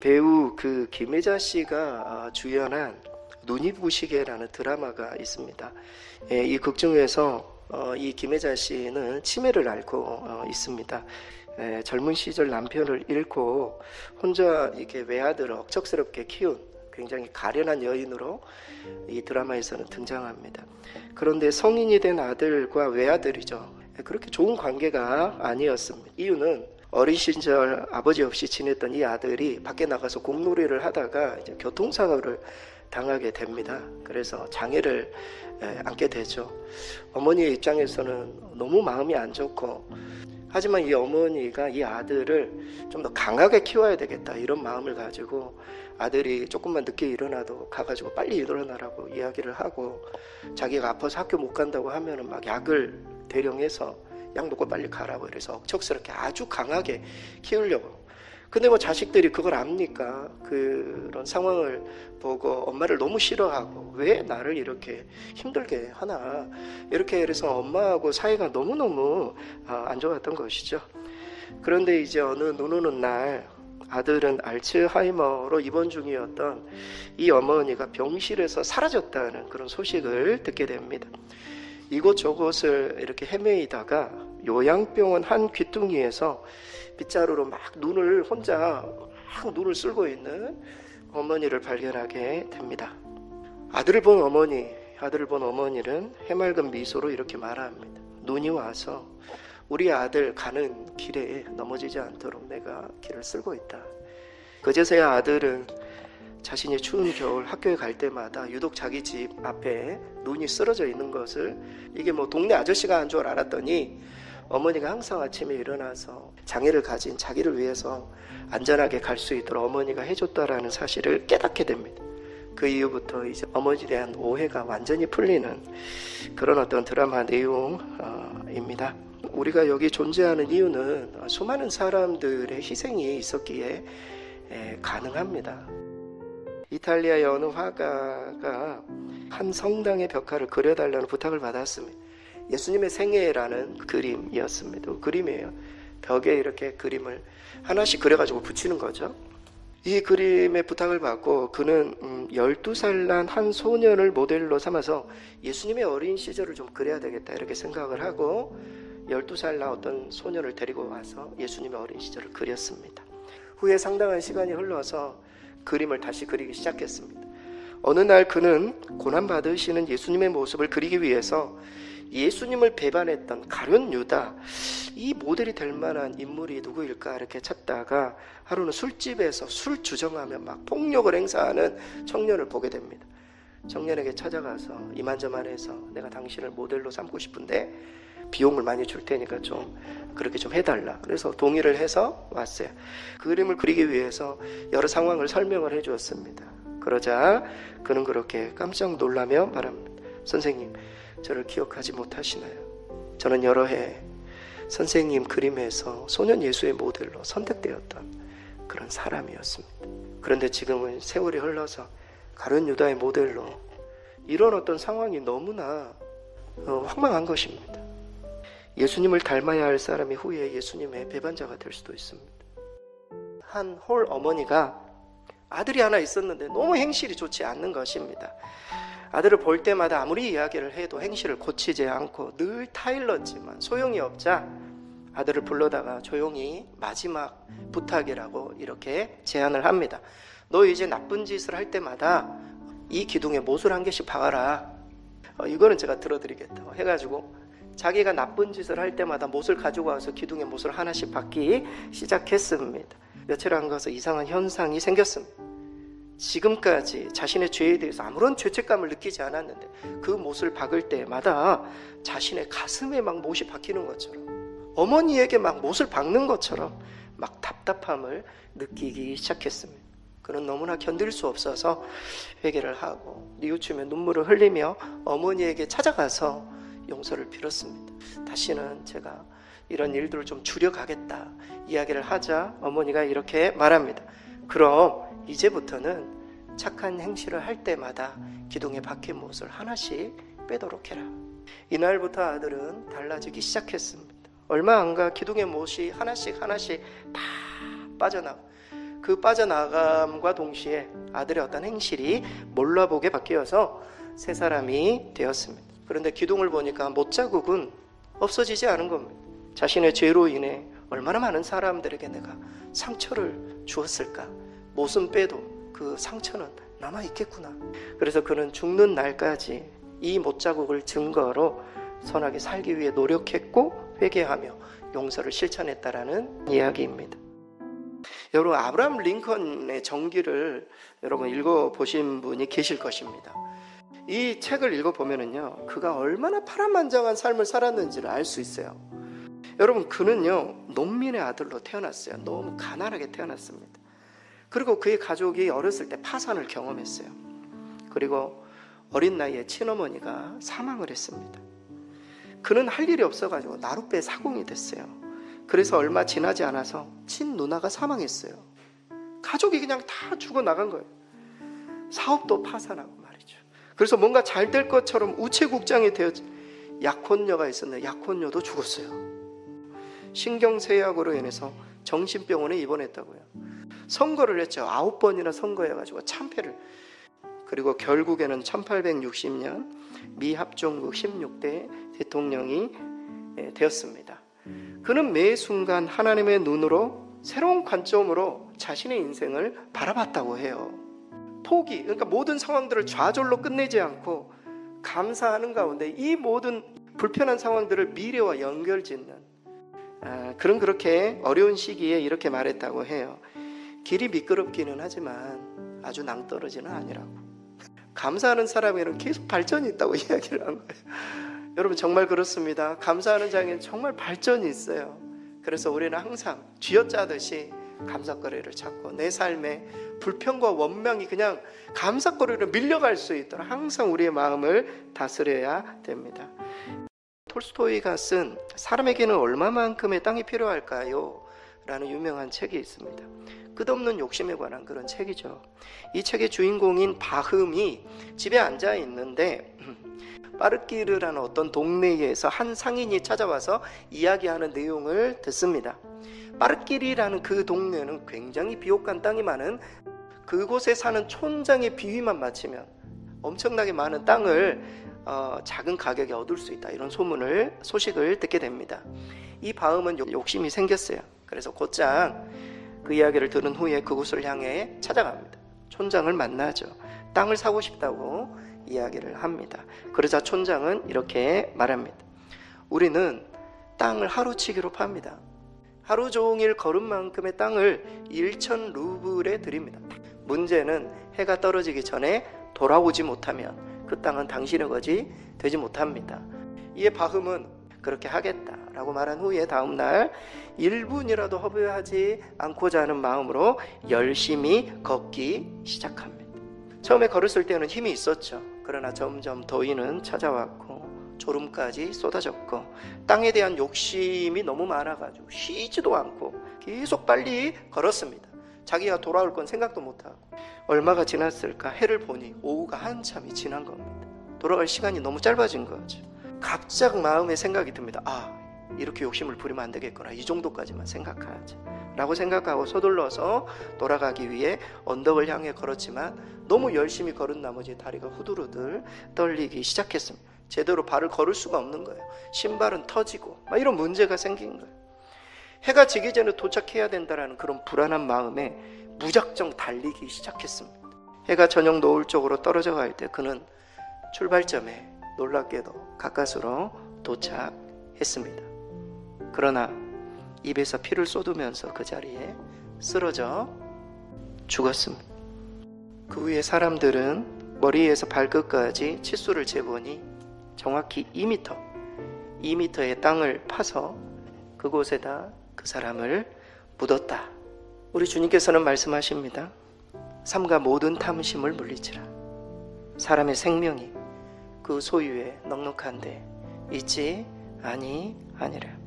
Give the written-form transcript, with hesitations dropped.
배우 김혜자 씨가 주연한 눈이 부시게라는 드라마가 있습니다. 이 극 중에서 이 김혜자 씨는 치매를 앓고 있습니다. 젊은 시절 남편을 잃고 혼자 이렇게 외아들을 억척스럽게 키운 굉장히 가련한 여인으로 이 드라마에서는 등장합니다. 그런데 성인이 된 아들과 외아들이죠. 그렇게 좋은 관계가 아니었습니다. 이유는 어린 시절 아버지 없이 지냈던 이 아들이 밖에 나가서 공놀이를 하다가 이제 교통사고를 당하게 됩니다. 그래서 장애를 안게 되죠. 어머니의 입장에서는 너무 마음이 안 좋고, 하지만 이 어머니가 이 아들을 좀 더 강하게 키워야 되겠다 이런 마음을 가지고 아들이 조금만 늦게 일어나도 가가지고 빨리 일어나라고 이야기를 하고, 자기가 아파서 학교 못 간다고 하면은 막 약을 대령해서 약 먹고 빨리 가라고 그래서 억척스럽게 아주 강하게 키우려고. 근데 뭐 자식들이 그걸 압니까? 그런 상황을 보고 엄마를 너무 싫어하고 왜 나를 이렇게 힘들게 하나, 이렇게 해서 엄마하고 사이가 너무너무 안 좋았던 것이죠. 그런데 이제 어느 눈 오는 날 아들은 알츠하이머로 입원 중이었던 이 어머니가 병실에서 사라졌다는 그런 소식을 듣게 됩니다. 이곳저곳을 이렇게 헤매이다가 요양병원 한 귀퉁이에서 빗자루로 막 눈을 혼자 막 눈을 쓸고 있는 어머니를 발견하게 됩니다. 아들을 본 어머니는 해맑은 미소로 이렇게 말합니다. 눈이 와서 우리 아들 가는 길에 넘어지지 않도록 내가 길을 쓸고 있다. 그제서야 아들은 자신이 추운 겨울 학교에 갈 때마다 유독 자기 집 앞에 눈이 쓰러져 있는 것을, 이게 뭐 동네 아저씨가 한 줄 알았더니 어머니가 항상 아침에 일어나서 장애를 가진 자기를 위해서 안전하게 갈 수 있도록 어머니가 해줬다라는 사실을 깨닫게 됩니다. 그 이후부터 이제 어머니에 대한 오해가 완전히 풀리는 그런 어떤 드라마 내용입니다. 우리가 여기 존재하는 이유는 수많은 사람들의 희생이 있었기에 가능합니다. 이탈리아의 어느 화가가 한 성당의 벽화를 그려달라는 부탁을 받았습니다. 예수님의 생애라는 그림이었습니다. 그림이에요. 벽에 이렇게 그림을 하나씩 그려가지고 붙이는 거죠. 이 그림의 부탁을 받고 그는 12살 난 한 소년을 모델로 삼아서 예수님의 어린 시절을 좀 그려야 되겠다 이렇게 생각을 하고 12살 난 어떤 소년을 데리고 와서 예수님의 어린 시절을 그렸습니다. 후에 상당한 시간이 흘러서 그림을 다시 그리기 시작했습니다. 어느 날 그는 고난받으시는 예수님의 모습을 그리기 위해서 예수님을 배반했던 가룟 유다, 이 모델이 될 만한 인물이 누구일까 이렇게 찾다가 하루는 술집에서 술 주정하며 막 폭력을 행사하는 청년을 보게 됩니다. 청년에게 찾아가서 이만저만해서 내가 당신을 모델로 삼고 싶은데 비용을 많이 줄 테니까 그렇게 좀 해달라. 그래서 동의를 해서 왔어요. 그림을 그리기 위해서 여러 상황을 설명을 해주었습니다. 그러자 그는 그렇게 깜짝 놀라며 말합니다. 선생님, 저를 기억하지 못하시나요? 저는 여러 해 선생님 그림에서 소년 예수의 모델로 선택되었던 그런 사람이었습니다. 그런데 지금은 세월이 흘러서 가룟 유다의 모델로 이런 어떤 상황이 너무나 황망한 것입니다. 예수님을 닮아야 할 사람이 후에 예수님의 배반자가 될 수도 있습니다. 한 홀 어머니가 아들이 하나 있었는데 너무 행실이 좋지 않는 것입니다. 아들을 볼 때마다 아무리 이야기를 해도 행실을 고치지 않고 늘 타일렀지만 소용이 없자 아들을 불러다가 조용히 마지막 부탁이라고 이렇게 제안을 합니다. 너 이제 나쁜 짓을 할 때마다 이 기둥에 못을 한 개씩 박아라. 이거는 제가 들어드리겠다고 해가지고 자기가 나쁜 짓을 할 때마다 못을 가지고 와서 기둥에 못을 하나씩 박기 시작했습니다. 며칠 안 가서 이상한 현상이 생겼습니다. 지금까지 자신의 죄에 대해서 아무런 죄책감을 느끼지 않았는데 그 못을 박을 때마다 자신의 가슴에 막 못이 박히는 것처럼, 어머니에게 막 못을 박는 것처럼 막 답답함을 느끼기 시작했습니다. 그는 너무나 견딜 수 없어서 회개를 하고 뉘우치며 눈물을 흘리며 어머니에게 찾아가서 용서를 빌었습니다. 다시는 제가 이런 일들을 좀 줄여가겠다 이야기를 하자 어머니가 이렇게 말합니다. 그럼 이제부터는 착한 행실을 할 때마다 기둥에 박힌 못을 하나씩 빼도록 해라. 이날부터 아들은 달라지기 시작했습니다. 얼마 안 가 기둥의 못이 하나씩 다 빠져나가. 그 빠져나감과 동시에 아들의 어떤 행실이 몰라보게 바뀌어서 세 사람이 되었습니다. 그런데 기둥을 보니까 못자국은 없어지지 않은 겁니다. 자신의 죄로 인해 얼마나 많은 사람들에게 내가 상처를 주었을까. 못은 빼도 그 상처는 남아있겠구나. 그래서 그는 죽는 날까지 이 못자국을 증거로 선하게 살기 위해 노력했고 회개하며 용서를 실천했다라는 이야기입니다. 여러분, 아브라함 링컨의 전기를 여러분 읽어보신 분이 계실 것입니다. 이 책을 읽어보면요, 그가 얼마나 파란만장한 삶을 살았는지를 알 수 있어요. 여러분, 그는요 농민의 아들로 태어났어요. 너무 가난하게 태어났습니다. 그리고 그의 가족이 어렸을 때 파산을 경험했어요. 그리고 어린 나이에 친어머니가 사망을 했습니다. 그는 할 일이 없어가지고 나룻배 사공이 됐어요. 그래서 얼마 지나지 않아서 친누나가 사망했어요. 가족이 그냥 다 죽어나간 거예요. 사업도 파산하고 말이죠. 그래서 뭔가 잘 될 것처럼 우체국장이 되어 약혼녀가 있었는데 약혼녀도 죽었어요. 신경쇠약으로 인해서 정신병원에 입원했다고요. 선거를 했죠. 9번이나 선거해가지고 참패를. 그리고 결국에는 1860년 미 합중국 16대 대통령이 되었습니다. 그는 매 순간 하나님의 눈으로 새로운 관점으로 자신의 인생을 바라봤다고 해요. 포기, 그러니까 모든 상황들을 좌절로 끝내지 않고 감사하는 가운데 이 모든 불편한 상황들을 미래와 연결짓는 그런 그렇게 어려운 시기에 이렇게 말했다고 해요. 길이 미끄럽기는 하지만 아주 낭떠러지는 아니라고. 감사하는 사람에는 계속 발전이 있다고 이야기를 한 거예요. 여러분, 정말 그렇습니다. 감사하는 자에게는 정말 발전이 있어요. 그래서 우리는 항상 쥐어짜듯이 감사거리를 찾고 내 삶에 불평과 원망이 그냥 감사거리로 밀려갈 수 있도록 항상 우리의 마음을 다스려야 됩니다. 톨스토이가 쓴 사람에게는 얼마만큼의 땅이 필요할까요? 라는 유명한 책이 있습니다. 끝없는 욕심에 관한 그런 책이죠. 이 책의 주인공인 바흠이 집에 앉아 있는데 빠르키르라는 어떤 동네에서 한 상인이 찾아와서 이야기하는 내용을 듣습니다. 빠르키르라는 그 동네는 굉장히 비옥한 땅이 많은, 그곳에 사는 촌장의 비위만 맞추면 엄청나게 많은 땅을 작은 가격에 얻을 수 있다, 이런 소식을 듣게 됩니다. 이 바흠은 욕심이 생겼어요. 그래서 곧장 그 이야기를 들은 후에 그곳을 향해 찾아갑니다. 촌장을 만나죠. 땅을 사고 싶다고 이야기를 합니다. 그러자 촌장은 이렇게 말합니다. 우리는 땅을 하루치기로 팝니다. 하루 종일 걸은 만큼의 땅을 1,000 루블에 드립니다. 문제는 해가 떨어지기 전에 돌아오지 못하면 그 땅은 당신의 것이 되지 못합니다. 이에 바흠은 그렇게 하겠다라고 말한 후에 다음날 1분이라도 허비하지 않고자 하는 마음으로 열심히 걷기 시작합니다. 처음에 걸었을 때는 힘이 있었죠. 그러나 점점 더위는 찾아왔고 졸음까지 쏟아졌고 땅에 대한 욕심이 너무 많아가지고 쉬지도 않고 계속 빨리 걸었습니다. 자기가 돌아올 건 생각도 못하고 얼마가 지났을까? 해를 보니 오후가 한참이 지난 겁니다. 돌아갈 시간이 너무 짧아진 거죠. 갑자기 마음에 생각이 듭니다. 이렇게 욕심을 부리면 안 되겠구나. 이 정도까지만 생각하지 라고 생각하고 서둘러서 돌아가기 위해 언덕을 향해 걸었지만 너무 열심히 걸은 나머지 다리가 후들후들 떨리기 시작했습니다. 제대로 발을 걸을 수가 없는 거예요. 신발은 터지고 이런 문제가 생긴 거예요. 해가 지기 전에 도착해야 된다는 그런 불안한 마음에 무작정 달리기 시작했습니다. 해가 저녁 노을 쪽으로 떨어져 갈 때 그는 출발점에 놀랍게도 가까스로 도착했습니다. 그러나 입에서 피를 쏟으면서 그 자리에 쓰러져 죽었습니다. 그 후에 사람들은 머리에서 발끝까지 치수를 재보니 정확히 2m의 땅을 파서 그곳에다 그 사람을 묻었다. 우리 주님께서는 말씀하십니다. 삼가 모든 탐심을 물리치라. 사람의 생명이 그 소유에 넉넉한데 있지 아니하니라.